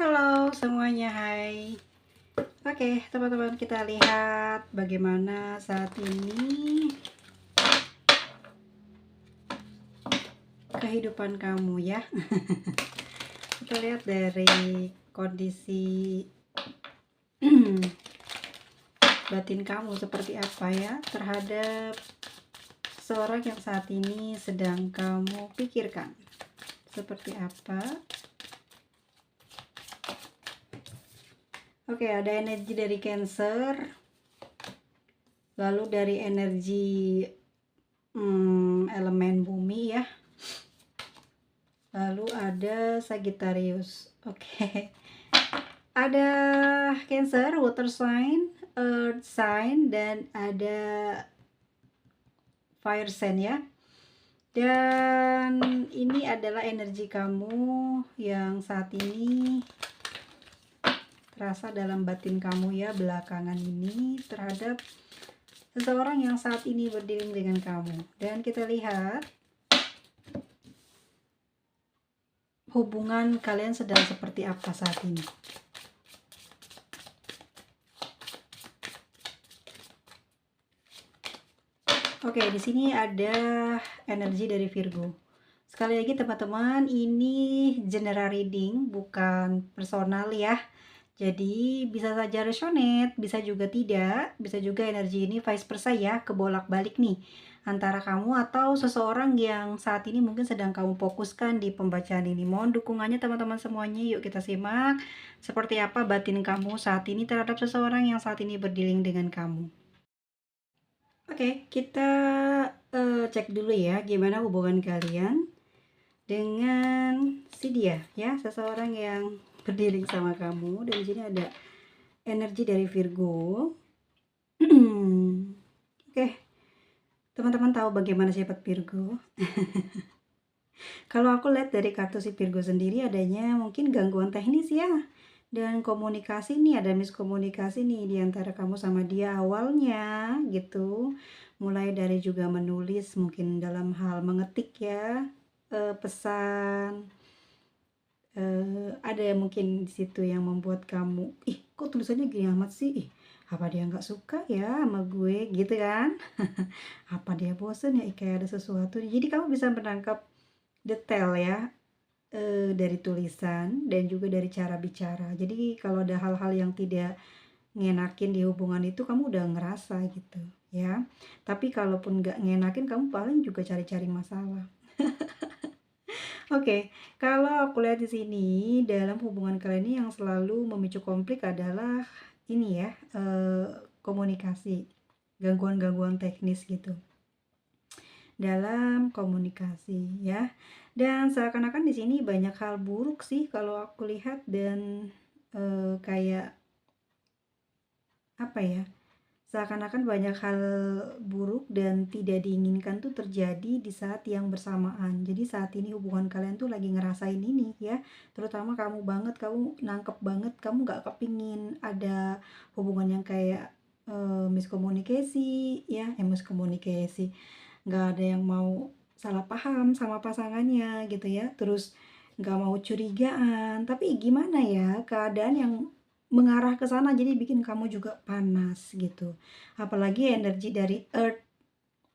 Halo semuanya, hai. Oke, teman-teman, kita lihat bagaimana saat ini kehidupan kamu ya. Kita lihat dari kondisi batin kamu seperti apa ya terhadap seorang yang saat ini sedang kamu pikirkan. Seperti apa? Oke, ada energi dari Cancer, lalu dari energi elemen bumi ya, lalu ada Sagittarius. Oke. Ada Cancer, water sign, earth sign, dan ada fire sign ya. Dan ini adalah energi kamu yang saat ini terasa dalam batin kamu ya, belakangan ini terhadap seseorang yang saat ini berdiri dengan kamu. Dan kita lihat hubungan kalian sedang seperti apa saat ini. Oke, di sini ada energi dari Virgo. Sekali lagi teman-teman, ini general reading, bukan personal ya. Jadi bisa saja resonate, bisa juga tidak, bisa juga energi ini vice versa ya, kebolak-balik nih antara kamu atau seseorang yang saat ini mungkin sedang kamu fokuskan di pembacaan ini. Mohon dukungannya teman-teman semuanya, yuk kita simak seperti apa batin kamu saat ini terhadap seseorang yang saat ini berdealing dengan kamu. Oke, kita cek dulu ya gimana hubungan kalian dengan si dia ya, seseorang yang berdiri sama kamu. Dan di sini ada energi dari Virgo. Oke, teman-teman tahu bagaimana sifat Virgo? Kalau aku lihat dari kartu si Virgo sendiri, adanya mungkin gangguan teknis ya, dan komunikasi nih, ada miskomunikasi nih di antara kamu sama dia awalnya gitu. Mulai dari juga menulis mungkin dalam hal mengetik ya, pesan. Ada yang mungkin di situ yang membuat kamu, ih kok tulisannya gini amat sih, apa dia nggak suka ya sama gue gitu kan. Apa dia bosen ya, kayak ada sesuatu. Jadi kamu bisa menangkap detail ya, dari tulisan dan juga dari cara bicara. Jadi kalau ada hal-hal yang tidak ngenakin di hubungan itu, kamu udah ngerasa gitu ya. Tapi kalaupun nggak ngenakin, kamu paling juga cari-cari masalah. Oke, kalau aku lihat di sini dalam hubungan kalian ini yang selalu memicu konflik adalah ini ya, komunikasi, gangguan-gangguan teknis gitu dalam komunikasi ya. Dan seakan-akan di sini banyak hal buruk sih kalau aku lihat, dan kayak apa ya, seakan-akan banyak hal buruk dan tidak diinginkan tuh terjadi di saat yang bersamaan. Jadi saat ini hubungan kalian tuh lagi ngerasain ini ya, terutama kamu banget, kamu nangkep banget, kamu gak kepingin ada hubungan yang kayak miskomunikasi ya, miskomunikasi, nggak ada yang mau salah paham sama pasangannya gitu ya, terus nggak mau curigaan, tapi gimana ya keadaan yang mengarah ke sana, jadi bikin kamu juga panas gitu. Apalagi energi dari earth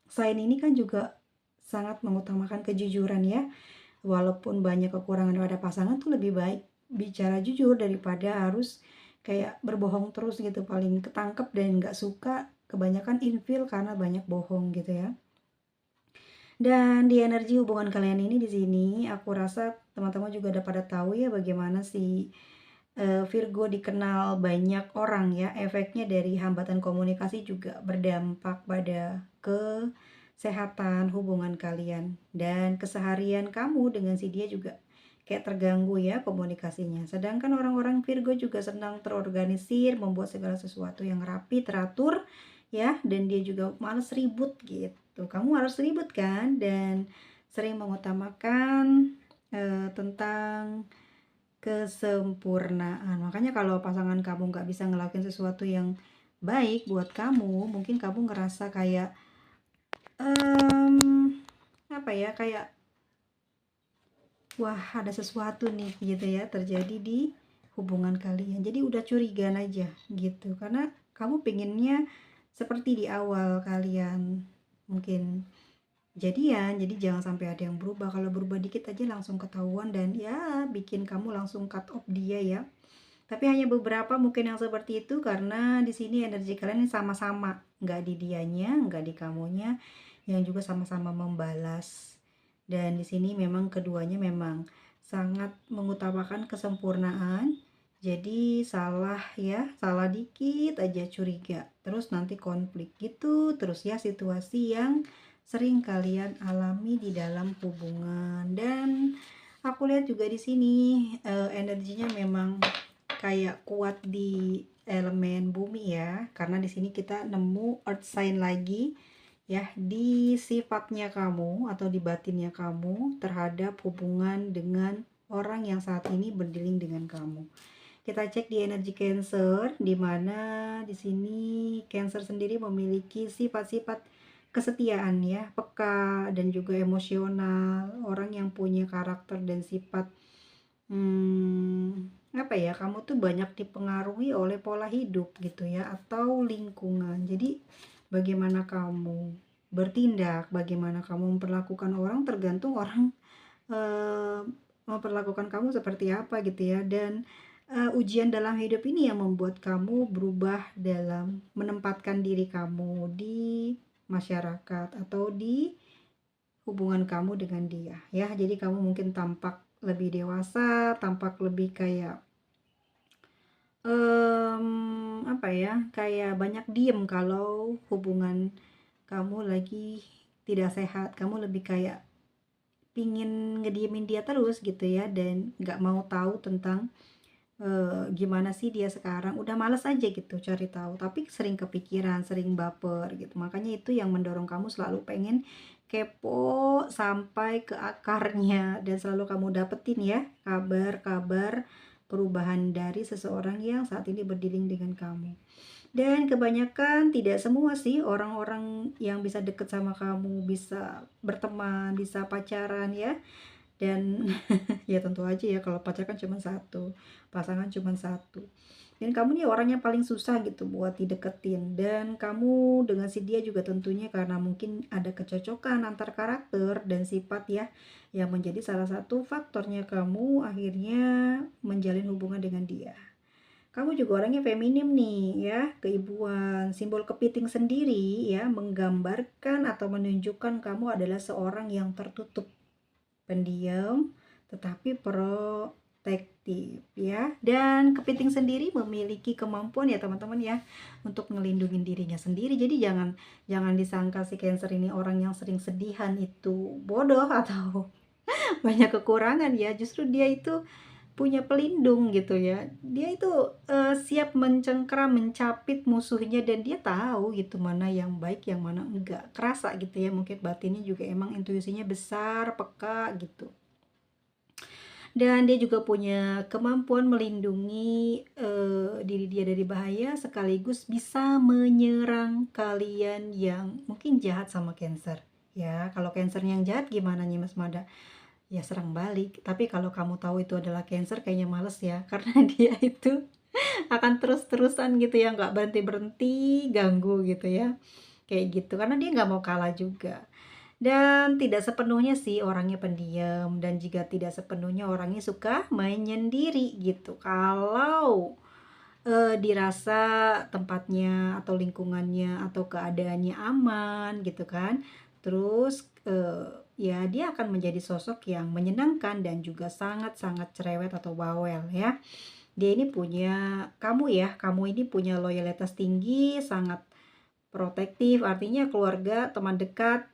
sign ini kan juga sangat mengutamakan kejujuran ya. Walaupun banyak kekurangan pada pasangan, tuh lebih baik bicara jujur daripada harus kayak berbohong terus gitu. Paling ketangkep dan nggak suka kebanyakan infil karena banyak bohong gitu ya. Dan di energi hubungan kalian ini di sini, aku rasa teman-teman juga udah pada tahu ya bagaimana si Virgo dikenal banyak orang ya. Efeknya dari hambatan komunikasi juga berdampak pada kesehatan hubungan kalian, dan keseharian kamu dengan si dia juga kayak terganggu ya komunikasinya. Sedangkan orang-orang Virgo juga senang terorganisir, membuat segala sesuatu yang rapi, teratur ya, dan dia juga males ribut gitu. Kamu harus ribut kan, dan sering mengutamakan tentang kesempurnaan. Makanya kalau pasangan kamu nggak bisa ngelakuin sesuatu yang baik buat kamu, mungkin kamu ngerasa kayak apa ya, kayak wah ada sesuatu nih gitu ya terjadi di hubungan kalian. Jadi udah curigaan aja gitu, karena kamu pengennya seperti di awal kalian mungkin jadian, jadi jangan sampai ada yang berubah. Kalau berubah dikit aja langsung ketahuan dan ya bikin kamu langsung cut off dia ya. Tapi hanya beberapa mungkin yang seperti itu karena di sini energi kalian ini sama-sama, nggak di dianya, nggak di kamunya, yang juga sama-sama membalas. Dan di sini memang keduanya memang sangat mengutamakan kesempurnaan. Jadi salah ya, salah dikit aja curiga. Terus nanti konflik gitu, terus ya situasi yang sering kalian alami di dalam hubungan. Dan aku lihat juga di sini energinya memang kayak kuat di elemen bumi ya, karena di sini kita nemu earth sign lagi ya, di sifatnya kamu atau di batinnya kamu terhadap hubungan dengan orang yang saat ini berdealing dengan kamu. Kita cek di energi Cancer, di mana di sini Cancer sendiri memiliki sifat-sifat kesetiaan ya, peka dan juga emosional, orang yang punya karakter dan sifat apa ya, kamu tuh banyak dipengaruhi oleh pola hidup gitu ya, atau lingkungan. Jadi bagaimana kamu bertindak, bagaimana kamu memperlakukan orang, tergantung orang eh, memperlakukan kamu seperti apa gitu ya. Dan ujian dalam hidup ini yang membuat kamu berubah dalam menempatkan diri kamu di masyarakat atau di hubungan kamu dengan dia ya. Jadi kamu mungkin tampak lebih dewasa, tampak lebih kayak apa ya, kayak banyak diem kalau hubungan kamu lagi tidak sehat. Kamu lebih kayak pingin ngediemin dia terus gitu ya, dan nggak mau tahu tentang gimana sih dia sekarang. Udah males aja gitu cari tahu, tapi sering kepikiran, sering baper gitu. Makanya itu yang mendorong kamu selalu pengen kepo sampai ke akarnya, dan selalu kamu dapetin ya kabar-kabar perubahan dari seseorang yang saat ini berdealing dengan kamu. Dan kebanyakan, tidak semua sih, orang-orang yang bisa deket sama kamu, bisa berteman, bisa pacaran ya. Dan ya tentu aja ya, kalau pacar kan cuma satu, pasangan cuma satu. Dan kamu nih orang yang paling susah gitu buat dideketin. Dan kamu dengan si dia juga tentunya karena mungkin ada kecocokan antar karakter dan sifat ya, yang menjadi salah satu faktornya kamu akhirnya menjalin hubungan dengan dia. Kamu juga orangnya feminim nih ya, keibuan. Simbol kepiting sendiri ya menggambarkan atau menunjukkan kamu adalah seorang yang tertutup, pendiam, tetapi protektif ya. Dan kepiting sendiri memiliki kemampuan ya teman-teman ya untuk ngelindungin dirinya sendiri. Jadi jangan disangka si Cancer ini orang yang sering sedihan itu bodoh atau banyak kekurangan ya. Justru dia itu punya pelindung gitu ya. Dia itu siap mencengkram, mencapit musuhnya, dan dia tahu gitu mana yang baik, yang mana enggak. Kerasa gitu ya, mungkin batinnya juga emang intuisinya besar, peka gitu. Dan dia juga punya kemampuan melindungi diri dia dari bahaya, sekaligus bisa menyerang kalian yang mungkin jahat sama Cancer. Ya, kalau Cancer yang jahat gimana nih Mas Mada? Ya serang balik. Tapi kalau kamu tahu itu adalah Cancer, kayaknya males ya, karena dia itu akan terus-terusan gitu ya, nggak berhenti-berhenti ganggu gitu ya, kayak gitu, karena dia nggak mau kalah juga. Dan tidak sepenuhnya sih orangnya pendiam, dan juga tidak sepenuhnya orangnya suka menyendiri gitu. Kalau dirasa tempatnya atau lingkungannya atau keadaannya aman gitu kan, terus ya dia akan menjadi sosok yang menyenangkan dan juga sangat-sangat cerewet atau bawel ya. Dia ini punya, kamu ya, kamu ini punya loyalitas tinggi, sangat protektif, artinya keluarga, teman dekat,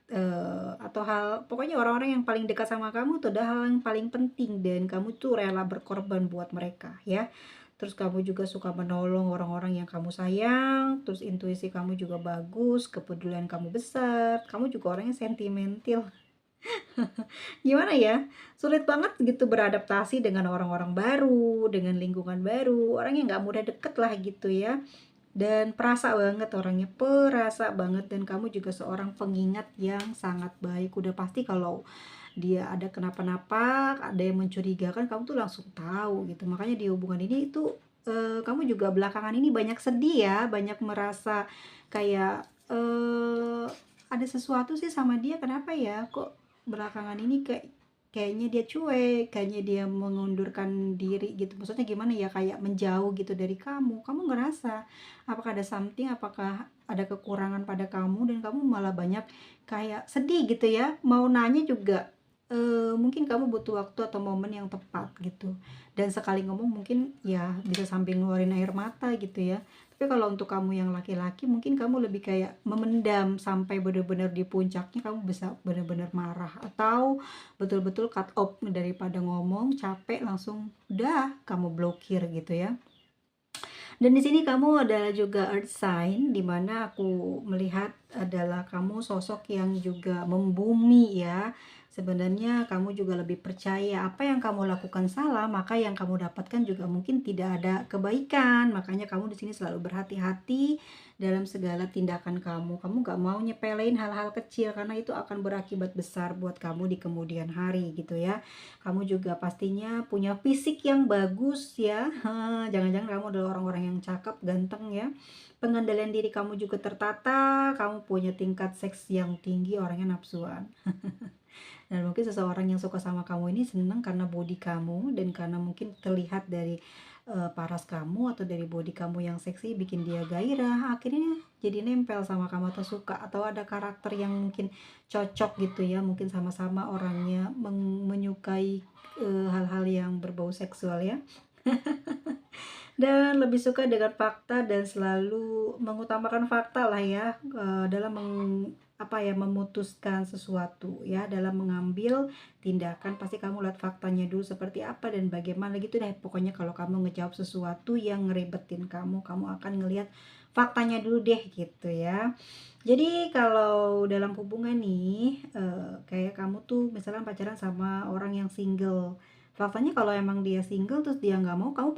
atau hal pokoknya orang-orang yang paling dekat sama kamu itu adalah hal yang paling penting, dan kamu tuh rela berkorban buat mereka ya. Terus kamu juga suka menolong orang-orang yang kamu sayang, terus intuisi kamu juga bagus, kepedulian kamu besar, kamu juga orangnya sentimental. Gimana ya, sulit banget gitu beradaptasi dengan orang-orang baru, dengan lingkungan baru, orangnya nggak mudah deket lah gitu ya. Dan perasa banget orangnya, perasa banget. Dan kamu juga seorang pengingat yang sangat baik. Udah pasti kalau dia ada kenapa-napa, ada yang mencurigakan, kamu tuh langsung tahu gitu. Makanya di hubungan ini itu, kamu juga belakangan ini banyak sedih ya, banyak merasa kayak, ada sesuatu sih sama dia, kenapa ya kok belakangan ini kayaknya dia cuek, kayaknya dia mengundurkan diri gitu. Maksudnya gimana ya, kayak menjauh gitu dari kamu. Kamu ngerasa apakah ada something, apakah ada kekurangan pada kamu dan kamu malah banyak kayak sedih gitu ya. Mau nanya juga mungkin kamu butuh waktu atau momen yang tepat gitu. Dan sekali ngomong mungkin ya bisa sambil ngeluarin air mata gitu ya. Tapi kalau untuk kamu yang laki-laki mungkin kamu lebih kayak memendam sampai benar-benar di puncaknya kamu bisa benar-benar marah, atau betul-betul cut off daripada ngomong, capek langsung udah kamu blokir gitu ya. Dan di sini kamu adalah juga earth sign, di mana aku melihat adalah kamu sosok yang juga membumi ya. Sebenarnya kamu juga lebih percaya apa yang kamu lakukan salah, maka yang kamu dapatkan juga mungkin tidak ada kebaikan. Makanya kamu di sini selalu berhati-hati dalam segala tindakan kamu. Kamu gak mau nyepelein hal-hal kecil karena itu akan berakibat besar buat kamu di kemudian hari gitu ya. Kamu juga pastinya punya fisik yang bagus ya. Jangan-jangan kamu adalah orang-orang yang cakep, ganteng ya. Pengendalian diri kamu juga tertata, kamu punya tingkat seks yang tinggi, orangnya nafsuan. Dan mungkin seseorang yang suka sama kamu ini senang karena body kamu dan karena mungkin terlihat dari paras kamu atau dari body kamu yang seksi bikin dia gairah, akhirnya jadi nempel sama kamu atau suka, atau ada karakter yang mungkin cocok gitu ya, mungkin sama-sama orangnya menyukai hal-hal yang berbau seksual ya. Dan lebih suka dengan fakta dan selalu mengutamakan fakta lah ya, dalam memutuskan sesuatu ya, dalam mengambil tindakan pasti kamu lihat faktanya dulu seperti apa dan bagaimana gitu deh. Pokoknya kalau kamu ngejawab sesuatu yang ngeribetin kamu, kamu akan ngelihat faktanya dulu deh gitu ya. Jadi kalau dalam hubungan nih, kayak kamu tuh misalnya pacaran sama orang yang single, faktanya kalau emang dia single terus dia nggak mau, kamu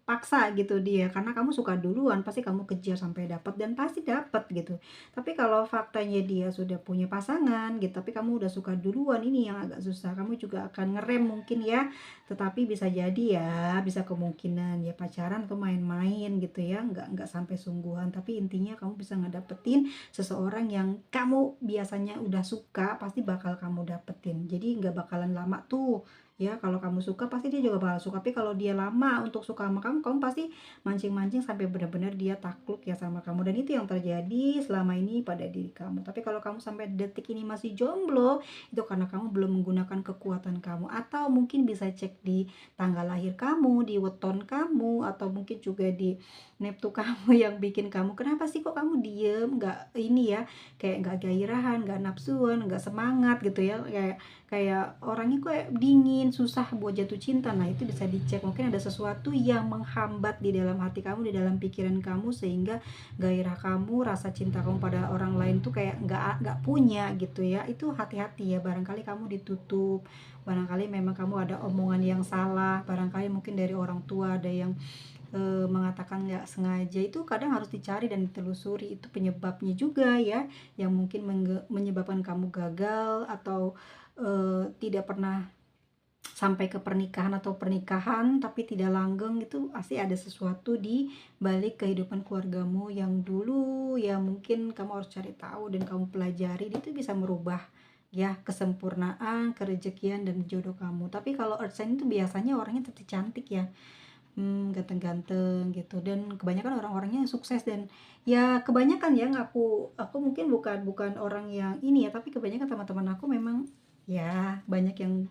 paksa gitu dia karena kamu suka duluan, pasti kamu kejar sampai dapat dan pasti dapat gitu. Tapi kalau faktanya dia sudah punya pasangan gitu, tapi kamu udah suka duluan, ini yang agak susah. Kamu juga akan ngerem mungkin ya, tetapi bisa jadi ya, bisa kemungkinan ya pacaran atau main-main gitu ya, nggak sampai sungguhan. Tapi intinya kamu bisa ngedapetin seseorang yang kamu biasanya udah suka, pasti bakal kamu dapetin. Jadi nggak bakalan lama tuh ya, kalau kamu suka pasti dia juga bakal suka. Tapi kalau dia lama untuk suka sama kamu, kamu pasti mancing-mancing sampai benar-benar dia takluk ya sama kamu, dan itu yang terjadi selama ini pada diri kamu. Tapi kalau kamu sampai detik ini masih jomblo, itu karena kamu belum menggunakan kekuatan kamu, atau mungkin bisa cek di tanggal lahir kamu, di weton kamu, atau mungkin juga di neptu kamu yang bikin kamu kenapa sih kok kamu diem, nggak ini ya, kayak nggak gairahan, nggak nafsuan, nggak semangat gitu ya, kayak orangnya kayak dingin, susah buat jatuh cinta. Nah itu bisa dicek, mungkin ada sesuatu yang menghambat di dalam hati kamu, di dalam pikiran kamu, sehingga gairah kamu, rasa cinta kamu pada orang lain tuh kayak nggak punya gitu ya. Itu hati-hati ya, barangkali kamu ditutup, barangkali memang kamu ada omongan yang salah, barangkali mungkin dari orang tua ada yang mengatakan nggak sengaja. Itu kadang harus dicari dan ditelusuri itu penyebabnya juga ya, yang mungkin menyebabkan kamu gagal atau tidak pernah sampai ke pernikahan, atau pernikahan tapi tidak langgeng. Itu pasti ada sesuatu di balik kehidupan keluargamu yang dulu ya, mungkin kamu harus cari tahu dan kamu pelajari. Itu bisa merubah ya kesempurnaan, kerejekian dan jodoh kamu. Tapi kalau earth sign itu biasanya orangnya tetap cantik ya, ganteng-ganteng gitu, dan kebanyakan orang-orangnya sukses. Dan ya kebanyakan ya, aku mungkin bukan orang yang ini ya, tapi kebanyakan teman-teman aku memang ya banyak yang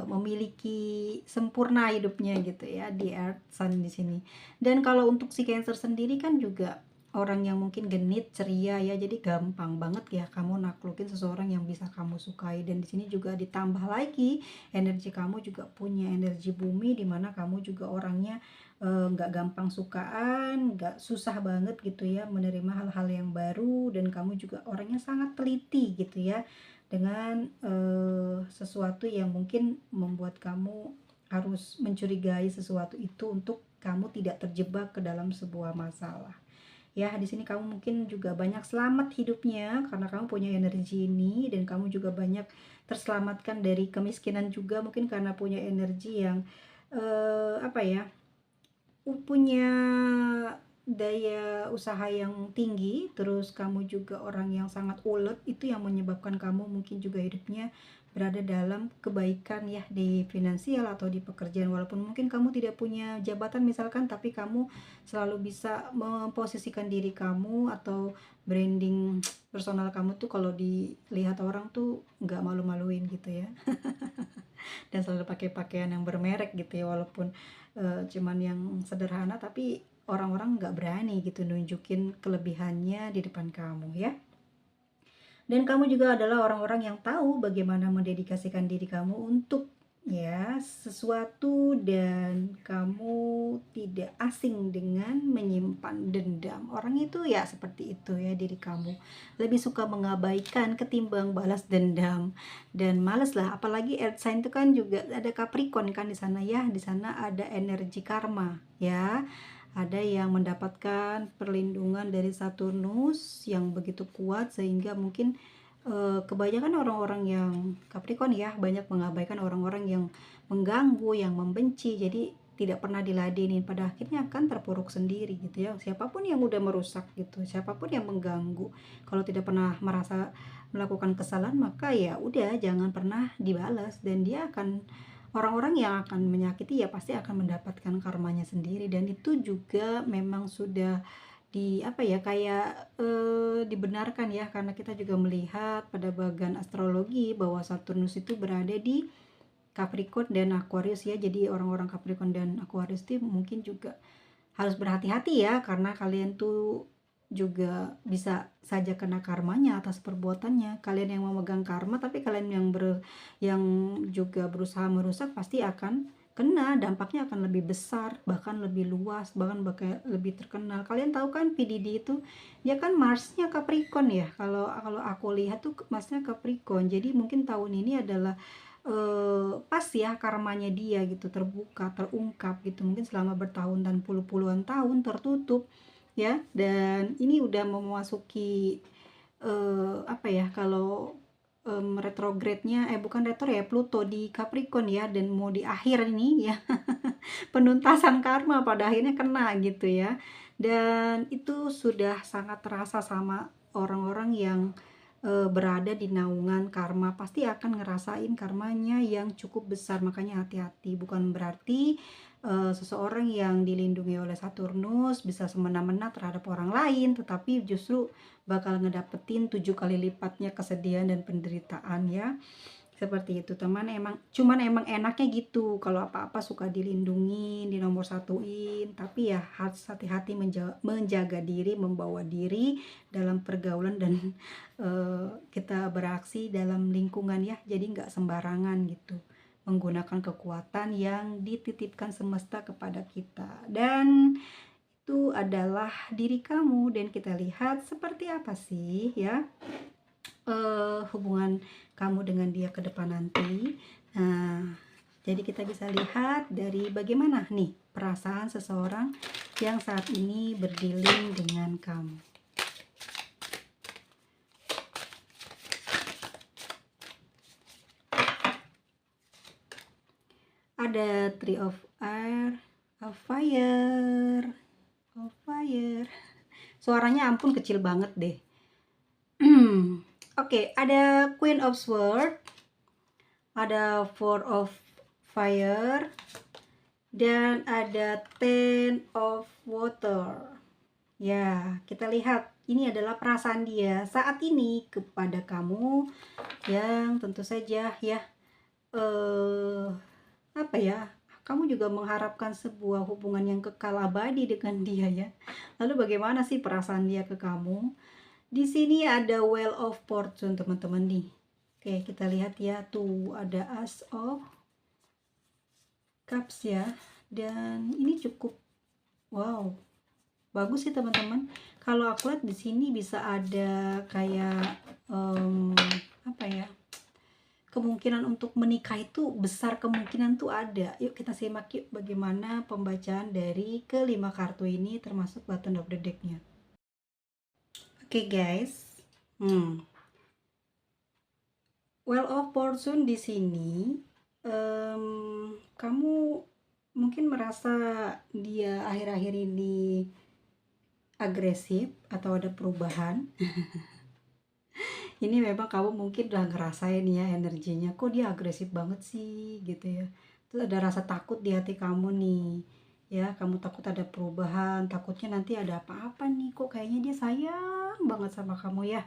memiliki sempurna hidupnya gitu ya di earth sign di sini. Dan kalau untuk si Cancer sendiri kan juga orang yang mungkin genit, ceria ya, jadi gampang banget ya kamu naklukin seseorang yang bisa kamu sukai. Dan di sini juga ditambah lagi energi kamu juga punya energi bumi, dimana kamu juga orangnya nggak gampang sukaan, nggak susah banget gitu ya menerima hal-hal yang baru, dan kamu juga orangnya sangat teliti gitu ya dengan sesuatu yang mungkin membuat kamu harus mencurigai sesuatu itu untuk kamu tidak terjebak ke dalam sebuah masalah Ya, di sini kamu mungkin juga banyak selamat hidupnya karena kamu punya energi ini, dan kamu juga banyak terselamatkan dari kemiskinan juga mungkin karena punya energi yang apa ya, punya daya usaha yang tinggi, terus kamu juga orang yang sangat ulet, itu yang menyebabkan kamu mungkin juga hidupnya berada dalam kebaikan ya, di finansial atau di pekerjaan, walaupun mungkin kamu tidak punya jabatan misalkan, tapi kamu selalu bisa memposisikan diri kamu atau branding personal kamu tuh kalau dilihat orang tuh nggak malu-maluin gitu ya. Dan selalu pakai pakaian yang bermerek gitu ya, walaupun cuman yang sederhana, tapi orang-orang nggak berani gitu nunjukin kelebihannya di depan kamu ya. Dan kamu juga adalah orang-orang yang tahu bagaimana mendedikasikan diri kamu untuk ya sesuatu, dan kamu tidak asing dengan menyimpan dendam. Orang itu ya seperti itu ya, diri kamu lebih suka mengabaikan ketimbang balas dendam, dan males lah, apalagi earth sign itu kan juga ada Capricorn kan di sana ya, di sana ada energi karma ya. Ada yang mendapatkan perlindungan dari Saturnus yang begitu kuat sehingga mungkin kebanyakan orang-orang yang Capricorn ya banyak mengabaikan orang-orang yang mengganggu, yang membenci, jadi tidak pernah diladenin, pada akhirnya akan terpuruk sendiri gitu ya. Siapapun yang udah merusak gitu, siapapun yang mengganggu, kalau tidak pernah merasa melakukan kesalahan, maka ya udah jangan pernah dibalas, dan dia akan, orang-orang yang akan menyakiti ya pasti akan mendapatkan karmanya sendiri. Dan itu juga memang sudah di apa ya, kayak dibenarkan ya, karena kita juga melihat pada bagian astrologi bahwa Saturnus itu berada di Capricorn dan Aquarius ya. Jadi orang-orang Capricorn dan Aquarius itu mungkin juga harus berhati-hati ya, karena kalian tuh juga bisa saja kena karmanya atas perbuatannya. Kalian yang memegang karma, tapi kalian yang juga berusaha merusak pasti akan kena, dampaknya akan lebih besar, bahkan lebih luas, bahkan lebih terkenal. Kalian tahu kan PDD itu dia kan Marsnya Capricorn ya. Kalau aku lihat tuh Marsnya Capricorn. Jadi mungkin tahun ini adalah pas ya karmanya dia gitu terbuka, terungkap gitu, mungkin selama bertahun dan puluhan tahun tertutup ya. Dan ini udah memasuki apa ya, kalau retrograde-nya bukan retro ya, Pluto di Capricorn ya, dan mau di akhir ini ya. Penuntasan karma pada akhirnya kena gitu ya. Dan itu sudah sangat terasa sama orang-orang yang berada di naungan karma, pasti akan ngerasain karmanya yang cukup besar. Makanya hati-hati, bukan berarti seseorang yang dilindungi oleh Saturnus bisa semena-mena terhadap orang lain, tetapi justru bakal ngedapetin 7 kali lipatnya kesedihan dan penderitaan ya. Seperti itu teman, cuman emang enaknya gitu kalau apa-apa suka dilindungi, dinomor satuin, tapi ya harus hati-hati menjaga diri, membawa diri dalam pergaulan, dan kita beraksi dalam lingkungan ya, jadi nggak sembarangan gitu menggunakan kekuatan yang dititipkan semesta kepada kita. Dan itu adalah diri kamu, dan kita lihat seperti apa sih ya hubungan kamu dengan dia ke depan nanti. Nah, jadi kita bisa lihat dari bagaimana nih perasaan seseorang yang saat ini berdealing dengan kamu. Ada Three of Air, of Fire, of Fire. Suaranya ampun kecil banget deh. Oke, ada Queen of Swords, ada Four of Fire, dan ada Ten of Water. Ya, kita lihat ini adalah perasaan dia saat ini kepada kamu, yang tentu saja ya apa ya, kamu juga mengharapkan sebuah hubungan yang kekal abadi dengan dia ya. Lalu bagaimana sih perasaan dia ke kamu? Di sini ada Wheel of Fortune teman-teman nih. Oke, kita lihat ya, tuh ada Ace of Cups ya. Dan ini cukup wow, bagus sih teman-teman. Kalau aku lihat di sini bisa ada kayak apa ya, kemungkinan untuk menikah itu besar, kemungkinan tuh ada. Yuk kita simak yuk bagaimana pembacaan dari kelima kartu ini termasuk button of the deck-nya. Oke guys, Well of Fortune di sini, kamu mungkin merasa dia akhir-akhir ini agresif atau ada perubahan. Ini memang kamu mungkin udah ngerasain ya energinya, kok dia agresif banget sih gitu ya. Terus ada rasa takut di hati kamu nih, ya kamu takut ada perubahan, takutnya nanti ada apa-apa nih, kok kayaknya dia sayang banget sama kamu ya.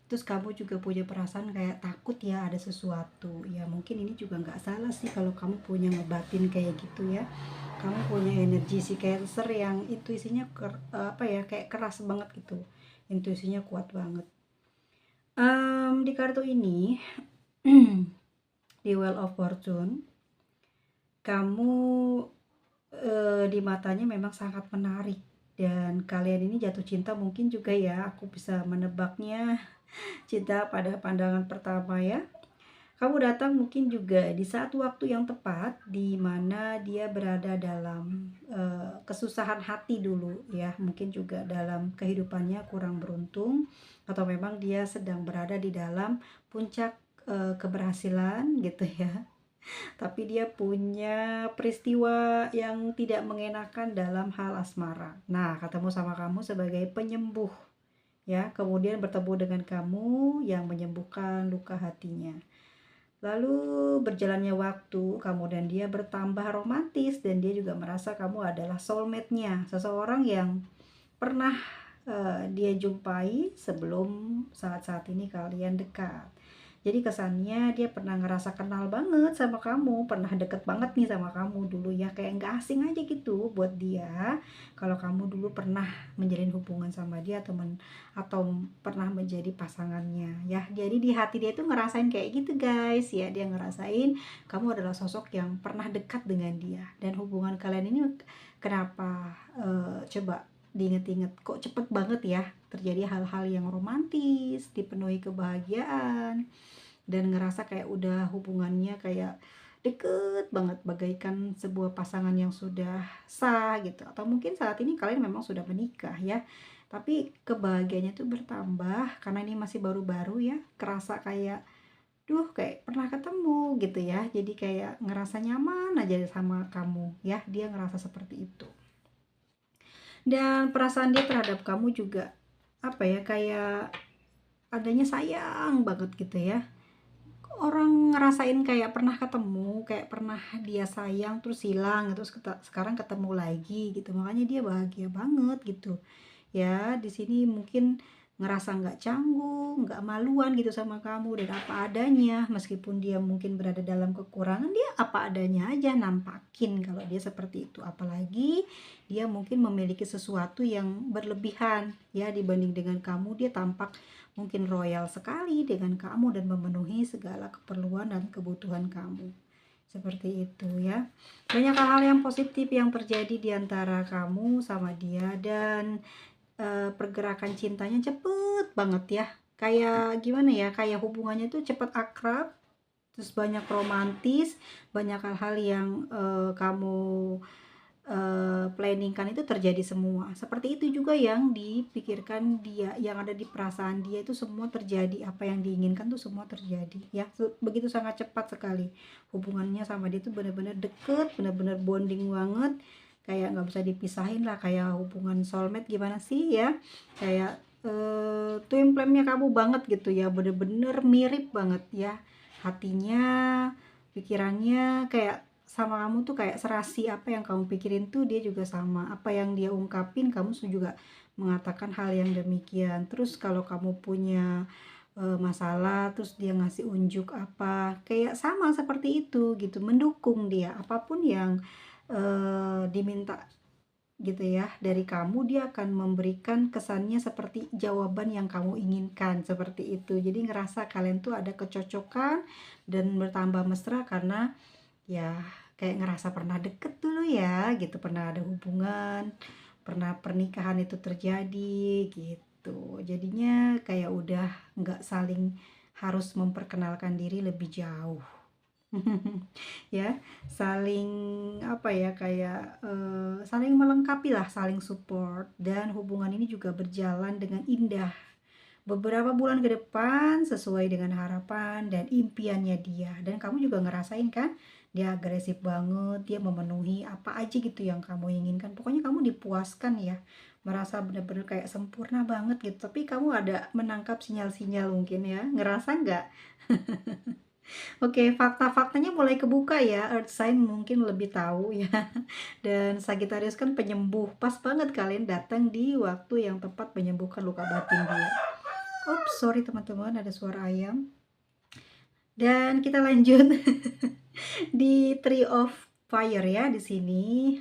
Terus kamu juga punya perasaan kayak takut ya ada sesuatu. Ya mungkin ini juga nggak salah sih kalau kamu punya ngebatin kayak gitu ya. Kamu punya energi si Cancer yang intuisinya apa ya, kayak keras banget gitu. Intuisinya kuat banget. Di kartu ini di Wheel of Fortune, kamu di matanya memang sangat menarik dan kalian ini jatuh cinta mungkin juga ya. Aku bisa menebaknya cinta pada pandangan pertama ya. Kamu datang mungkin juga di saat waktu yang tepat di mana dia berada dalam kesusahan hati dulu ya. Mungkin juga dalam kehidupannya kurang beruntung atau memang dia sedang berada di dalam puncak keberhasilan gitu ya. Tapi dia punya peristiwa yang tidak mengenakan dalam hal asmara. Nah, ketemu sama kamu sebagai penyembuh ya, kemudian bertemu dengan kamu yang menyembuhkan luka hatinya. Lalu berjalannya waktu, kemudian dia bertambah romantis dan dia juga merasa kamu adalah soulmate-nya, seseorang yang pernah dia jumpai sebelum saat-saat ini kalian dekat. Jadi kesannya dia pernah ngerasa kenal banget sama kamu, pernah deket banget nih sama kamu dulu ya, kayak nggak asing aja gitu buat dia kalau kamu dulu pernah menjalin hubungan sama dia atau pernah menjadi pasangannya ya. Jadi di hati dia tuh ngerasain kayak gitu guys ya, dia ngerasain kamu adalah sosok yang pernah dekat dengan dia dan hubungan kalian ini kenapa coba diinget-inget kok cepet banget ya terjadi hal-hal yang romantis, dipenuhi kebahagiaan dan ngerasa kayak udah hubungannya kayak deket banget bagaikan sebuah pasangan yang sudah sah gitu, atau mungkin saat ini kalian memang sudah menikah ya, tapi kebahagiaannya tuh bertambah karena ini masih baru-baru ya, kerasa kayak kayak pernah ketemu gitu ya, jadi kayak ngerasa nyaman aja sama kamu ya, dia ngerasa seperti itu. Dan perasaan dia terhadap kamu juga apa ya, kayak adanya sayang banget gitu ya. Orang ngerasain kayak pernah ketemu, kayak pernah dia sayang terus hilang, terus sekarang ketemu lagi gitu. Makanya dia bahagia banget gitu. Ya, di sini mungkin ngerasa nggak canggung, nggak maluan gitu sama kamu dan apa adanya. Meskipun dia mungkin berada dalam kekurangan, dia apa adanya aja nampakin kalau dia seperti itu. Apalagi dia mungkin memiliki sesuatu yang berlebihan ya dibanding dengan kamu. Dia tampak mungkin royal sekali dengan kamu dan memenuhi segala keperluan dan kebutuhan kamu. Seperti itu ya. Banyak hal-hal yang positif yang terjadi di antara kamu sama dia dan pergerakan cintanya cepet banget ya. Kayak gimana ya? Kayak hubungannya tuh cepet akrab, terus banyak romantis, banyak hal-hal yang kamu planningkan itu terjadi semua. Seperti itu juga yang dipikirkan dia, yang ada di perasaan dia itu semua terjadi, apa yang diinginkan tuh semua terjadi ya. Begitu sangat cepat sekali hubungannya sama dia tuh benar-benar deket, benar-benar bonding banget, kayak nggak bisa dipisahin lah, kayak hubungan soulmate gimana sih ya, kayak twin flame-nya kamu banget gitu ya, bener-bener mirip banget ya hatinya, pikirannya kayak sama kamu tuh kayak serasi, apa yang kamu pikirin tuh dia juga sama, apa yang dia ungkapin kamu juga mengatakan hal yang demikian. Terus kalau kamu punya masalah terus dia ngasih unjuk apa, kayak sama seperti itu gitu, mendukung dia apapun yang diminta gitu ya dari kamu, dia akan memberikan kesannya seperti jawaban yang kamu inginkan, seperti itu. Jadi ngerasa kalian tuh ada kecocokan dan bertambah mesra karena ya kayak ngerasa pernah deket dulu ya gitu, pernah ada hubungan, pernah pernikahan itu terjadi gitu. Jadinya kayak udah nggak saling harus memperkenalkan diri lebih jauh. Ya, saling apa ya, kayak saling melengkapi lah, saling support dan hubungan ini juga berjalan dengan indah beberapa bulan ke depan sesuai dengan harapan dan impiannya dia. Dan kamu juga ngerasain kan, dia agresif banget, dia memenuhi apa aja gitu yang kamu inginkan. Pokoknya kamu dipuaskan ya, merasa bener-bener kayak sempurna banget gitu. Tapi kamu ada menangkap sinyal-sinyal mungkin ya, ngerasa nggak? Oke, fakta-faktanya mulai kebuka ya. Earth sign mungkin lebih tahu ya. Dan Sagittarius kan penyembuh. Pas banget kalian datang di waktu yang tepat menyembuhkan luka batin dia. Oops, sorry teman-teman, ada suara ayam. Dan kita lanjut di Tree of Fire ya di sini.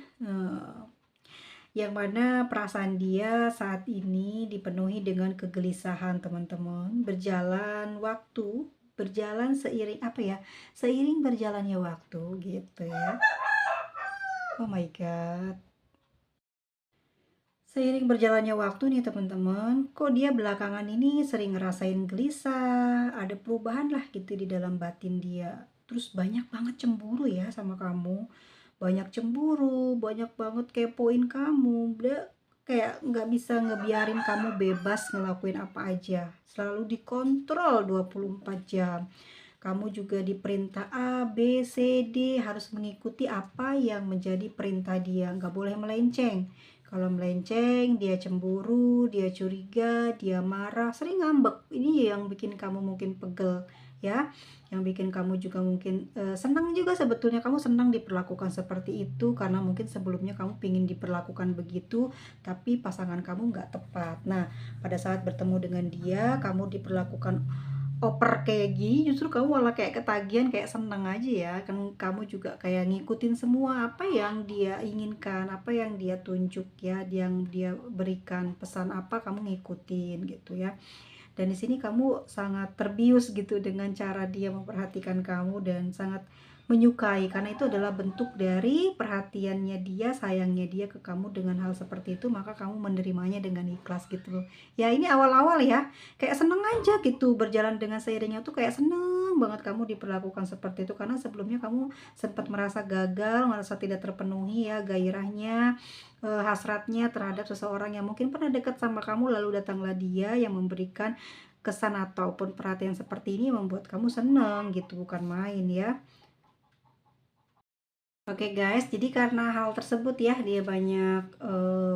Yang mana perasaan dia saat ini dipenuhi dengan kegelisahan teman-teman. Berjalan seiring apa ya? Seiring berjalannya waktu gitu ya. Oh my god. Seiring berjalannya waktu nih teman-teman, kok dia belakangan ini sering ngerasain gelisah, ada perubahan lah gitu di dalam batin dia. Terus banyak banget cemburu ya sama kamu. Banyak cemburu, banyak banget kepoin kamu. Dia kayak nggak bisa ngebiarin kamu bebas ngelakuin apa aja. Selalu dikontrol 24 jam. Kamu juga diperintah A, B, C, D, harus mengikuti apa yang menjadi perintah dia. Nggak boleh melenceng. Kalau melenceng, dia cemburu, dia curiga, dia marah, sering ngambek. Ini yang bikin kamu mungkin pegel ya. Yang bikin kamu juga mungkin senang juga, sebetulnya kamu senang diperlakukan seperti itu karena mungkin sebelumnya kamu pingin diperlakukan begitu, tapi pasangan kamu nggak tepat. Nah, pada saat bertemu dengan dia, kamu diperlakukan oper kayak gini, justru kamu malah kayak ketagihan, kayak seneng aja ya kan. Kamu juga kayak ngikutin semua apa yang dia inginkan, apa yang dia tunjuk ya, yang dia berikan pesan apa kamu ngikutin gitu ya. Dan di sini kamu sangat terbius gitu dengan cara dia memperhatikan kamu dan sangat menyukai, karena itu adalah bentuk dari perhatiannya dia, sayangnya dia ke kamu. Dengan hal seperti itu maka kamu menerimanya dengan ikhlas gitu loh. Ya ini awal-awal ya, kayak seneng aja gitu, berjalan dengan seiringnya tuh kayak seneng banget kamu diperlakukan seperti itu, karena sebelumnya kamu sempat merasa gagal, merasa tidak terpenuhi ya gairahnya, hasratnya terhadap seseorang yang mungkin pernah dekat sama kamu, lalu datanglah dia yang memberikan kesan ataupun perhatian seperti ini, membuat kamu seneng gitu, bukan main ya. Oke guys, jadi karena hal tersebut ya, dia banyak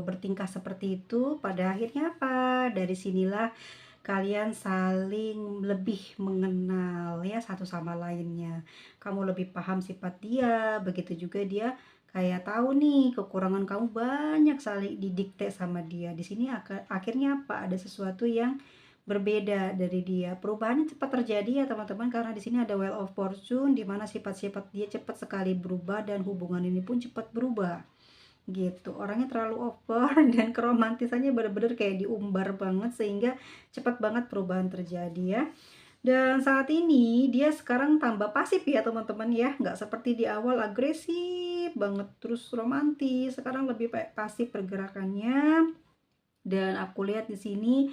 bertingkah seperti itu. Pada akhirnya apa? Dari sinilah kalian saling lebih mengenal ya satu sama lainnya. Kamu lebih paham sifat dia, begitu juga dia kayak tahu nih kekurangan kamu banyak saling didikte sama dia. Di sini akhirnya apa? Ada sesuatu yang berbeda dari dia. Perubahannya cepat terjadi ya teman-teman, karena di sini ada Wheel of Fortune di mana sifat-sifat dia cepat sekali berubah dan hubungan ini pun cepat berubah. Gitu. Orangnya terlalu over dan keromantisannya benar-benar kayak diumbar banget sehingga cepat banget perubahan terjadi ya. Dan saat ini dia sekarang tambah pasif ya teman-teman ya, nggak seperti di awal agresif banget terus romantis, sekarang lebih pasif pergerakannya. Dan aku lihat di sini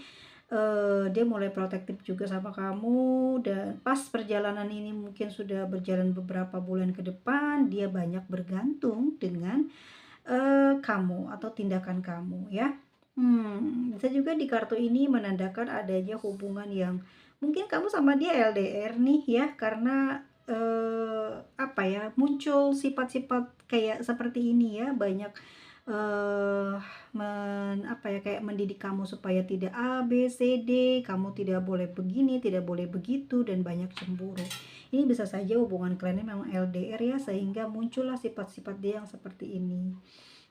dia mulai protektif juga sama kamu, dan pas perjalanan ini mungkin sudah berjalan beberapa bulan ke depan, dia banyak bergantung dengan kamu atau tindakan kamu ya. Bisa juga di kartu ini menandakan adanya hubungan yang mungkin kamu sama dia LDR nih ya, karena apa ya, muncul sifat-sifat kayak seperti ini ya, banyak eh apa ya, kayak mendidik kamu supaya tidak A, B, C, D, kamu tidak boleh begini, tidak boleh begitu, dan banyak cemburu. Ini bisa saja hubungan kalian memang LDR ya, sehingga muncullah sifat-sifat dia yang seperti ini.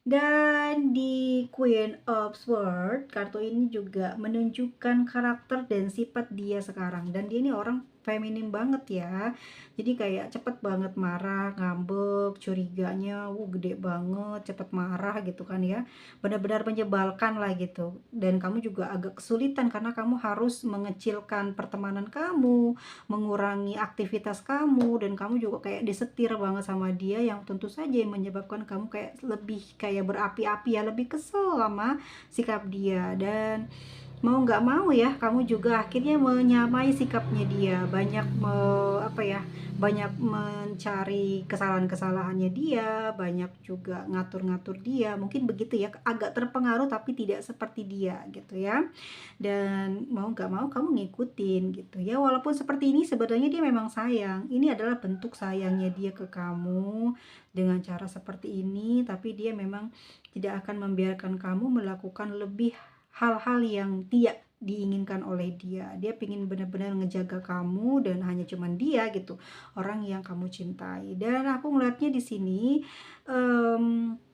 Dan di Queen of Swords, kartu ini juga menunjukkan karakter dan sifat dia sekarang. Dan dia ini orang feminim banget ya. Jadi kayak cepet banget marah, ngambek, curiganya gede banget, cepet marah gitu kan ya. Benar-benar menyebalkan lah gitu. Dan kamu juga agak kesulitan karena kamu harus mengecilkan pertemanan kamu, mengurangi aktivitas kamu, dan kamu juga kayak disetir banget sama dia, yang tentu saja menyebabkan kamu kayak lebih kayak berapi-api ya, lebih kesel sama sikap dia. Dan mau nggak mau ya kamu juga akhirnya menyamai sikapnya dia, banyak apa ya, banyak mencari kesalahan-kesalahannya dia, banyak juga ngatur-ngatur dia, mungkin begitu ya, agak terpengaruh tapi tidak seperti dia gitu ya. Dan mau nggak mau kamu ngikutin gitu ya, walaupun seperti ini sebenarnya dia memang sayang, ini adalah bentuk sayangnya dia ke kamu dengan cara seperti ini, tapi dia memang tidak akan membiarkan kamu melakukan lebih hal-hal yang tidak diinginkan oleh dia. Dia pingin benar-benar ngejaga kamu dan hanya cuman dia gitu, orang yang kamu cintai. Dan aku ngeliatnya di sini, mmm,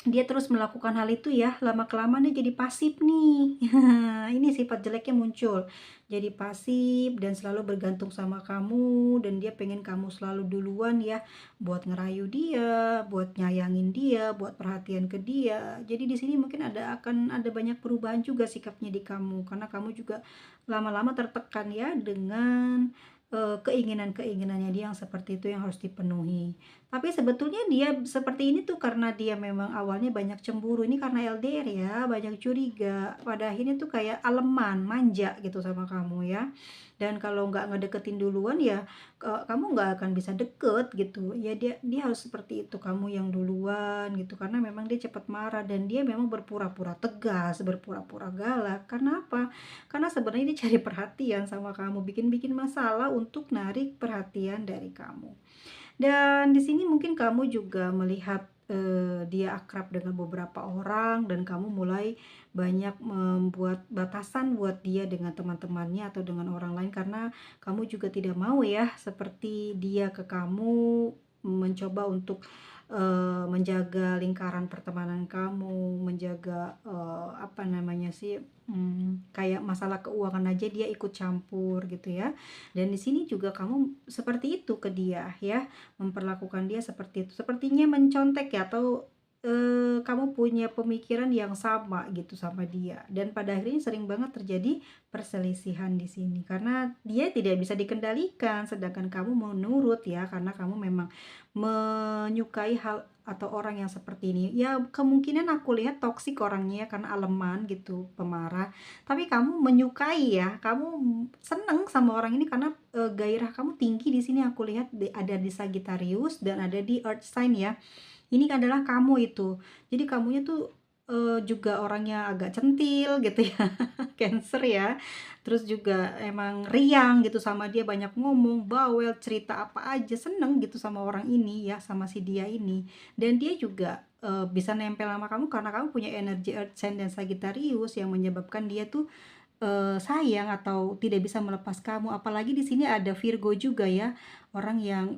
dia terus melakukan hal itu ya, lama-kelamaan dia jadi pasif nih. Ini sifat jeleknya muncul. Jadi pasif dan selalu bergantung sama kamu dan dia pengen kamu selalu duluan ya buat ngerayu dia, buat nyayangin dia, buat perhatian ke dia. Jadi di sini mungkin akan ada banyak perubahan juga sikapnya di kamu karena kamu juga lama-lama tertekan ya dengan keinginan-keinginannya dia yang seperti itu yang harus dipenuhi. Tapi sebetulnya dia seperti ini tuh karena dia memang awalnya banyak cemburu, ini karena LDR ya, banyak curiga, pada akhirnya tuh kayak aleman, manja gitu sama kamu ya. Dan kalau nggak ngedeketin duluan ya, kamu nggak akan bisa deket gitu. Ya dia dia harus seperti itu, kamu yang duluan gitu, karena memang dia cepat marah dan dia memang berpura-pura tegas, berpura-pura galak. Karena apa? Karena sebenarnya dia cari perhatian sama kamu, bikin-bikin masalah untuk narik perhatian dari kamu. Dan di sini mungkin kamu juga melihat, dia akrab dengan beberapa orang dan kamu mulai banyak membuat batasan buat dia dengan teman-temannya atau dengan orang lain karena kamu juga tidak mau ya seperti dia ke kamu, mencoba untuk, menjaga lingkaran pertemanan kamu, menjaga, apa namanya sih, kayak masalah keuangan aja dia ikut campur gitu ya. Dan di sini juga kamu seperti itu ke dia ya, memperlakukan dia seperti itu, sepertinya mencontek ya atau, kamu punya pemikiran yang sama gitu sama dia dan pada akhirnya sering banget terjadi perselisihan di sini karena dia tidak bisa dikendalikan sedangkan kamu menurut ya karena kamu memang menyukai hal atau orang yang seperti ini. Ya kemungkinan aku lihat toksik orangnya ya karena aleman gitu, pemarah. Tapi kamu menyukai ya, kamu seneng sama orang ini karena, gairah kamu tinggi di sini aku lihat ada di Sagittarius dan ada di Earth sign ya. Ini adalah kamu itu. Jadi kamunya tuh, juga orangnya agak centil gitu ya, Cancer ya. Terus juga emang riang gitu sama dia, banyak ngomong, bawel, cerita apa aja, seneng gitu sama orang ini ya, sama si dia ini. Dan dia juga, bisa nempel sama kamu karena kamu punya energi Earth sign dan Sagittarius yang menyebabkan dia tuh sayang atau tidak bisa melepas kamu, apalagi di sini ada Virgo juga ya, orang yang,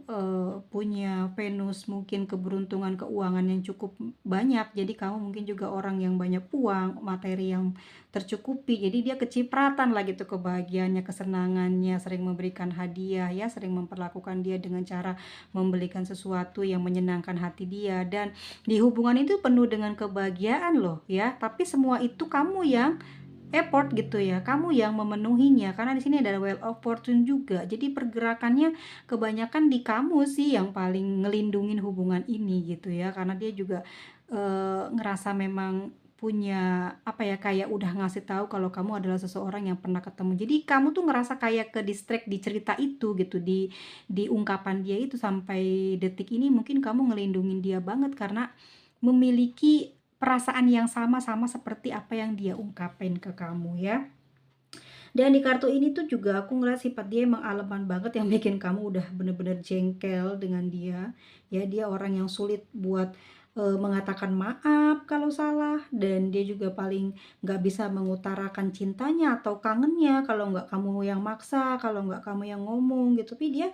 punya Venus mungkin keberuntungan keuangan yang cukup banyak, jadi kamu mungkin juga orang yang banyak uang, materi yang tercukupi, jadi dia kecipratan lah gitu kebahagiaannya, kesenangannya, sering memberikan hadiah ya, sering memperlakukan dia dengan cara membelikan sesuatu yang menyenangkan hati dia, dan di hubungan itu penuh dengan kebahagiaan loh ya, tapi semua itu kamu yang effort gitu ya, kamu yang memenuhinya karena di sini ada Wheel of Fortune juga. Jadi pergerakannya kebanyakan di kamu sih yang paling ngelindungin hubungan ini gitu ya. Karena dia juga ngerasa memang punya apa ya kayak udah ngasih tahu kalau kamu adalah seseorang yang pernah ketemu. Jadi kamu tuh ngerasa kayak ke distract di cerita itu gitu di ungkapan dia itu sampai detik ini mungkin kamu ngelindungin dia banget karena memiliki perasaan yang sama-sama seperti apa yang dia ungkapin ke kamu ya. Dan di kartu ini tuh juga aku ngeliat sifat dia emang aleman banget yang bikin kamu udah bener-bener jengkel dengan dia. Ya dia orang yang sulit buat mengatakan maaf kalau salah dan dia juga paling nggak bisa mengutarakan cintanya atau kangennya kalau nggak kamu yang maksa, kalau nggak kamu yang ngomong gitu. Tapi dia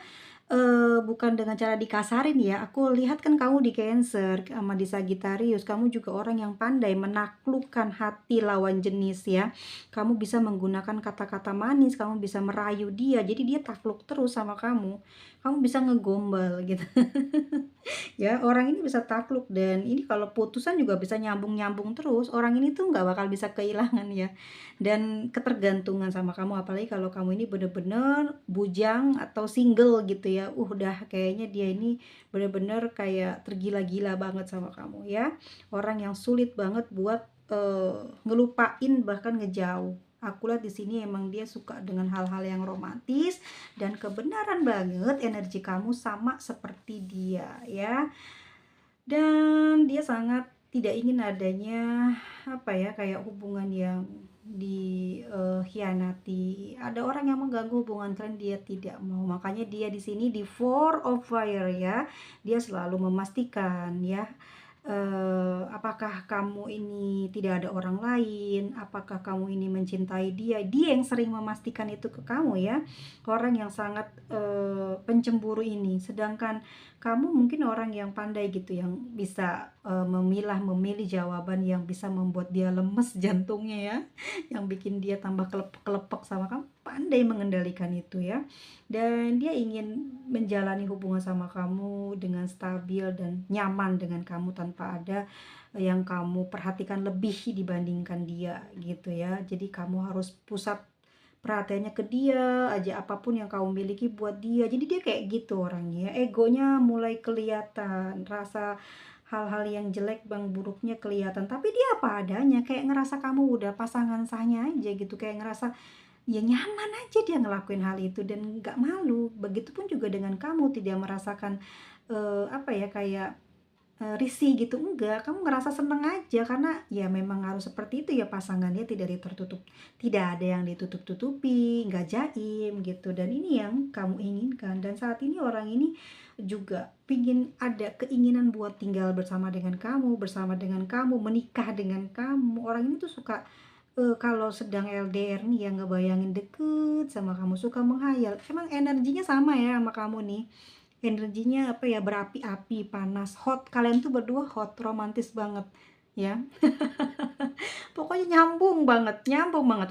bukan dengan cara dikasarin ya, aku lihat kan kamu di Cancer sama di Sagittarius, kamu juga orang yang pandai menaklukkan hati lawan jenis ya. Kamu bisa menggunakan kata-kata manis, kamu bisa merayu dia, jadi dia takluk terus sama kamu. Kamu bisa ngegombal gitu. Ya, orang ini bisa takluk dan ini kalau putusan juga bisa nyambung-nyambung terus. Orang ini tuh nggak bakal bisa kehilangan ya. Dan ketergantungan sama kamu apalagi kalau kamu ini bener-bener bujang atau single gitu ya. Udah kayaknya dia ini bener-bener kayak tergila-gila banget sama kamu ya. Orang yang sulit banget buat ngelupain bahkan ngejauh. Aku lihat di sini emang dia suka dengan hal-hal yang romantis dan kebenaran banget energi kamu sama seperti dia ya. Dan dia sangat tidak ingin adanya, apa ya, kayak hubungan yang dikhianati. Ada orang yang mengganggu hubungan kalian, dia tidak mau. Makanya dia di sini di Four of Fire ya. Dia selalu memastikan ya, apakah kamu ini tidak ada orang lain, apakah kamu ini mencintai dia. Dia yang sering memastikan itu ke kamu ya. Orang yang sangat pencemburu ini. Sedangkan kamu mungkin orang yang pandai gitu, yang bisa memilih jawaban yang bisa membuat dia lemes jantungnya ya, yang bikin dia tambah kelepek-kelepek sama kamu, pandai mengendalikan itu ya. Dan dia ingin menjalani hubungan sama kamu dengan stabil dan nyaman dengan kamu tanpa ada yang kamu perhatikan lebih dibandingkan dia gitu ya. Jadi kamu harus pusat perhatiannya ke dia aja, apapun yang kamu miliki buat dia. Jadi dia kayak gitu orangnya, egonya mulai kelihatan, rasa hal-hal yang jelek, bang buruknya kelihatan, tapi dia apa adanya, kayak ngerasa kamu udah pasangan sahnya aja gitu, kayak ngerasa ya nyaman aja dia ngelakuin hal itu dan nggak malu. Begitupun juga dengan kamu, tidak merasakan apa ya, kayak risih gitu, enggak, kamu ngerasa seneng aja karena ya memang harus seperti itu ya pasangannya, tidak ada yang ditutup-tutupi, nggak jaim gitu, dan ini yang kamu inginkan. Dan saat ini orang ini juga pingin, ada keinginan buat tinggal bersama dengan kamu, menikah dengan kamu. Orang ini tuh suka kalau sedang LDR nih ya, ngebayangin deket sama kamu, suka menghayal. Emang energinya sama ya sama kamu nih, energinya apa ya, berapi-api, panas, hot. Kalian tuh berdua hot, romantis banget ya. Pokoknya nyambung banget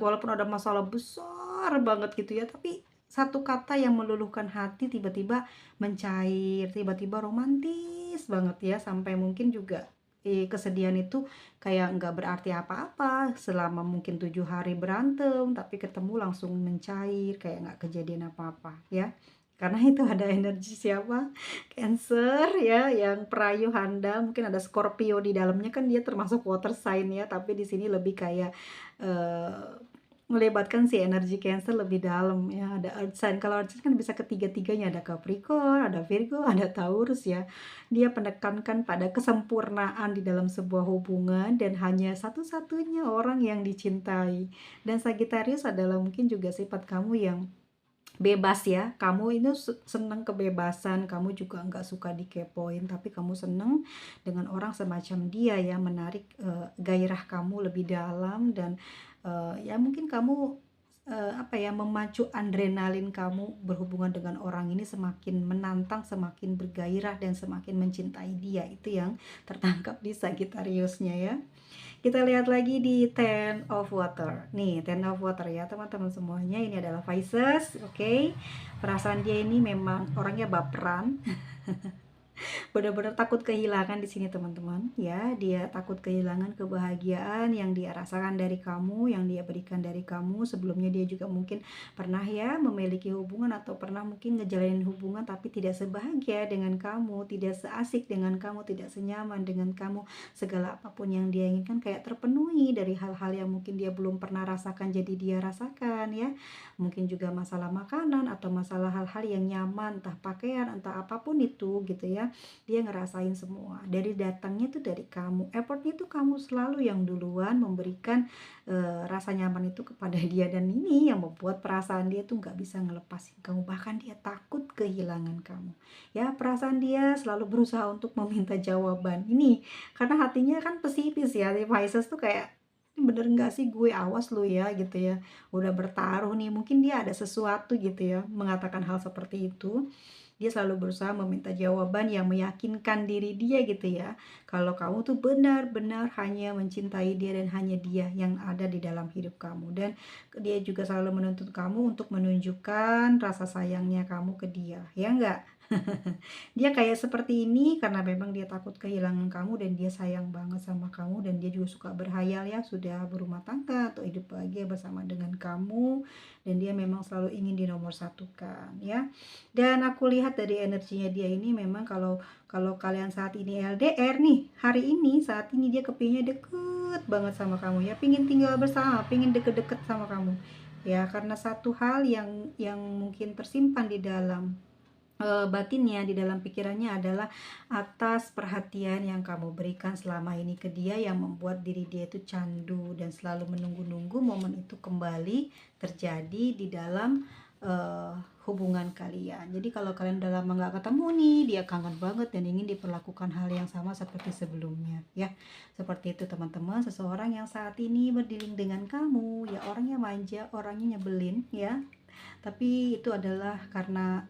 walaupun ada masalah besar banget gitu ya, tapi satu kata yang meluluhkan hati tiba-tiba mencair, tiba-tiba romantis banget ya, sampai mungkin juga kesedihan itu kayak nggak berarti apa-apa selama mungkin 7 hari berantem, tapi ketemu langsung mencair kayak nggak kejadian apa-apa ya. Karena itu ada energi siapa? Cancer ya, yang perayu handal, mungkin ada Scorpio di dalamnya, kan dia termasuk water sign ya, tapi di sini lebih kayak melibatkan si energi Cancer lebih dalam ya. Ada earth sign. Kalau earth sign kan bisa ketiga-tiganya, ada Capricorn, ada Virgo, ada Taurus ya. Dia menekankan pada kesempurnaan di dalam sebuah hubungan dan hanya satu-satunya orang yang dicintai. Dan Sagittarius adalah mungkin juga sifat kamu yang bebas ya. Kamu itu seneng kebebasan, kamu juga nggak suka dikepoin, tapi kamu seneng dengan orang semacam dia ya, menarik gairah kamu lebih dalam. Dan ya mungkin kamu apa ya, memacu adrenalin kamu berhubungan dengan orang ini semakin menantang, semakin bergairah dan semakin mencintai dia. Itu yang tertangkap di Sagittariusnya ya. Kita lihat lagi di Ten of Water. Nih, Ten of Water ya teman-teman semuanya. Ini adalah Pisces, oke. Perasaan dia ini memang orangnya baperan. Benar-benar takut kehilangan di sini teman-teman ya. Dia takut kehilangan kebahagiaan yang dia rasakan dari kamu, yang dia berikan dari kamu. Sebelumnya dia juga mungkin pernah ya memiliki hubungan, atau pernah mungkin ngejalanin hubungan tapi tidak sebahagia dengan kamu, tidak seasik dengan kamu, tidak senyaman dengan kamu. Segala apapun yang dia inginkan kayak terpenuhi dari hal-hal yang mungkin dia belum pernah rasakan, jadi dia rasakan ya. Mungkin juga masalah makanan atau masalah hal-hal yang nyaman, entah pakaian, entah apapun itu gitu ya. Dia ngerasain semua, dari datangnya tuh dari kamu, effortnya tuh kamu selalu yang duluan memberikan rasa nyaman itu kepada dia. Dan ini yang membuat perasaan dia tuh nggak bisa ngelepasin kamu, bahkan dia takut kehilangan kamu ya. Perasaan dia selalu berusaha untuk meminta jawaban ini, karena hatinya kan pesimis ya. Di Pisces tuh kayak, bener nggak sih gue, awas lu ya gitu ya, udah bertaruh nih, mungkin dia ada sesuatu gitu ya mengatakan hal seperti itu. Dia selalu berusaha meminta jawaban yang meyakinkan diri dia gitu ya, kalau kamu tuh benar-benar hanya mencintai dia dan hanya dia yang ada di dalam hidup kamu. Dan dia juga selalu menuntut kamu untuk menunjukkan rasa sayangnya kamu ke dia, ya enggak? Dia kayak seperti ini karena memang dia takut kehilangan kamu dan dia sayang banget sama kamu dan dia juga suka berhayal ya, sudah berumah tangga atau hidup bahagia bersama dengan kamu dan dia memang selalu ingin dinomorsatukan ya. Dan aku lihat dari energinya dia ini memang kalau kalau kalian saat ini LDR nih, hari ini saat ini dia kepingin deket banget sama kamu ya, pingin tinggal bersama, pingin deket-deket sama kamu ya, karena satu hal yang mungkin tersimpan di dalam batinnya, di dalam pikirannya adalah atas perhatian yang kamu berikan selama ini ke dia yang membuat diri dia itu candu dan selalu menunggu-nunggu momen itu kembali terjadi di dalam hubungan kalian. Jadi kalau kalian udah lama nggak ketemu nih, dia kangen banget dan ingin diperlakukan hal yang sama seperti sebelumnya ya. Seperti itu teman-teman, seseorang yang saat ini berdiling dengan kamu ya, orangnya manja, orangnya nyebelin ya, tapi itu adalah karena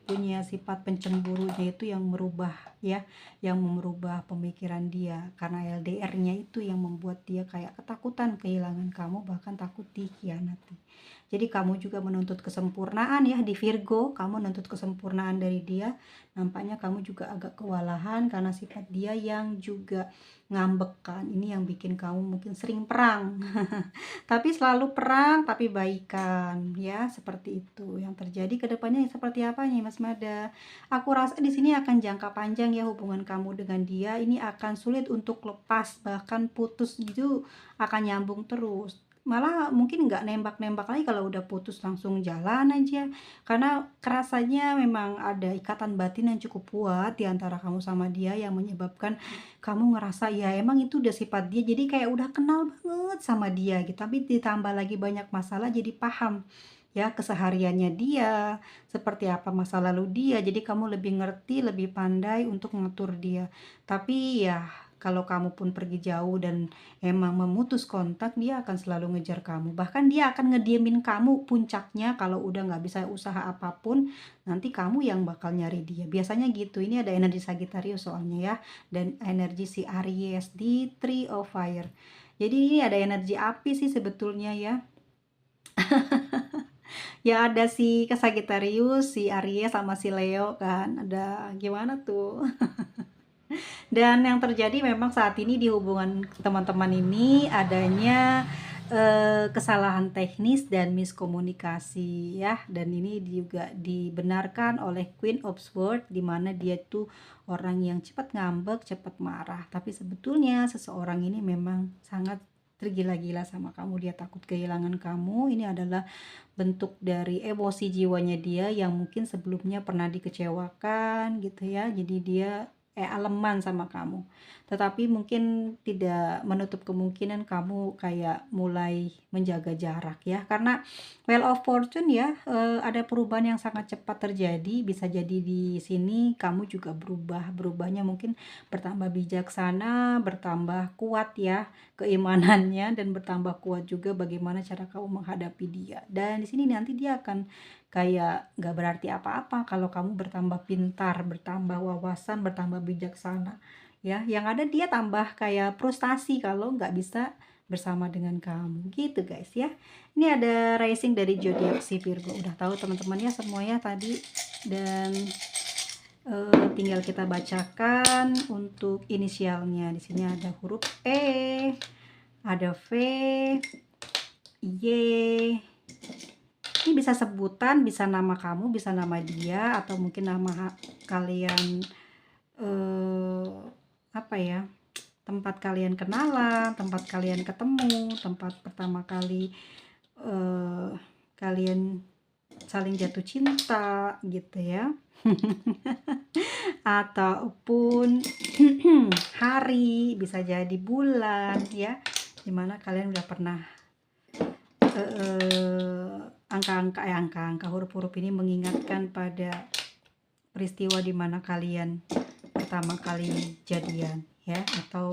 punya sifat pencemburunya itu yang merubah ya, yang merubah pemikiran dia, karena LDR-nya itu yang membuat dia kayak ketakutan kehilangan kamu, bahkan takut dikhianati. Jadi kamu juga menuntut kesempurnaan ya, di Virgo kamu menuntut kesempurnaan dari dia. Nampaknya kamu juga agak kewalahan karena sifat dia yang juga ngambek kan, ini yang bikin kamu mungkin sering perang. Tapi selalu perang, tapi baikan, ya, seperti itu. Yang terjadi ke depannya seperti apa nih, Mas Mada? Aku rasa di sini akan jangka panjang ya hubungan kamu dengan dia. Ini akan sulit untuk lepas, bahkan putus gitu akan nyambung terus. Malah mungkin nggak nembak-nembak lagi kalau udah putus langsung jalan aja. Karena kerasanya memang ada ikatan batin yang cukup kuat di antara kamu sama dia yang menyebabkan kamu ngerasa ya emang itu udah sifat dia, jadi kayak udah kenal banget sama dia gitu, tapi ditambah lagi banyak masalah jadi paham ya kesehariannya dia, seperti apa masa lalu dia, jadi kamu lebih ngerti, lebih pandai untuk ngatur dia. Tapi ya kalau kamu pun pergi jauh dan emang memutus kontak, dia akan selalu ngejar kamu, bahkan dia akan ngediemin kamu. Puncaknya kalau udah nggak bisa usaha apapun, nanti kamu yang bakal nyari dia, biasanya gitu. Ini ada energi Sagittarius soalnya ya, dan energi si Aries di Tree of Fire. Jadi ini ada energi api sih sebetulnya ya. Ya ada si ke Sagittarius, si Aries sama si Leo kan. Ada gimana tuh? Dan yang terjadi memang saat ini di hubungan teman-teman ini adanya kesalahan teknis dan miskomunikasi ya, dan ini juga dibenarkan oleh Queen of Swords, di mana dia tuh orang yang cepat ngambek, cepat marah, tapi sebetulnya seseorang ini memang sangat tergila-gila sama kamu, dia takut kehilangan kamu. Ini adalah bentuk dari emosi jiwanya dia yang mungkin sebelumnya pernah dikecewakan gitu ya, jadi dia aleman sama kamu. Tetapi mungkin tidak menutup kemungkinan kamu kayak mulai menjaga jarak ya, karena Wheel of Fortune ya, ada perubahan yang sangat cepat terjadi. Bisa jadi di sini kamu juga berubahnya mungkin bertambah bijaksana, bertambah kuat ya keimanannya, dan bertambah kuat juga bagaimana cara kamu menghadapi dia. Dan di sini nanti dia akan kayak nggak berarti apa-apa kalau kamu bertambah pintar, bertambah wawasan, bertambah bijaksana ya. Yang ada dia tambah kayak frustasi kalau nggak bisa bersama dengan kamu gitu guys ya. Ini ada rising dari zodiak si Virgo, udah tahu teman-teman ya semuanya tadi. Dan tinggal kita bacakan untuk inisialnya. Di sini ada huruf E, ada V, Y. Ini bisa sebutan, bisa nama kamu, bisa nama dia, atau mungkin nama kalian, apa ya, tempat kalian kenalan, tempat kalian ketemu, tempat pertama kali kalian saling jatuh cinta gitu ya. Ataupun hari, bisa jadi bulan ya, dimana kalian udah pernah angka-angka huruf-huruf ini mengingatkan pada peristiwa di mana kalian pertama kali jadian ya, atau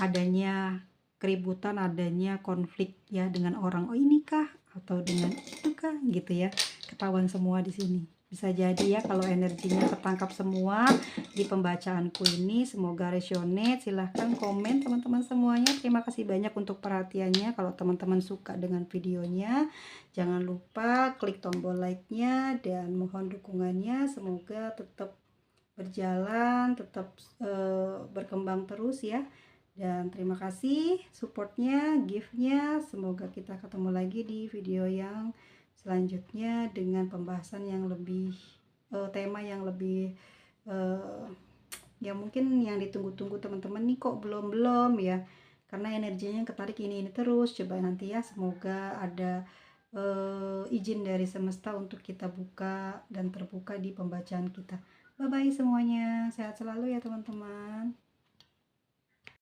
adanya keributan, adanya konflik ya dengan orang, oh ini kah atau dengan itu kah gitu ya, ketahuan semua di sini. Bisa jadi ya kalau energinya ketangkap semua di pembacaanku ini, semoga resonate. Silahkan komen teman-teman semuanya. Terima kasih banyak untuk perhatiannya. Kalau teman-teman suka dengan videonya, jangan lupa klik tombol like-nya dan mohon dukungannya. Semoga tetap berjalan, tetap berkembang terus ya. Dan terima kasih supportnya, gift-nya. Semoga kita ketemu lagi di video yang selanjutnya dengan pembahasan yang lebih tema yang lebih ya mungkin yang ditunggu-tunggu teman-teman nih, kok belum ya, karena energinya ketarik ini terus. Coba nanti ya, semoga ada izin dari semesta untuk kita buka dan terbuka di pembacaan kita. Bye bye semuanya, sehat selalu ya teman-teman.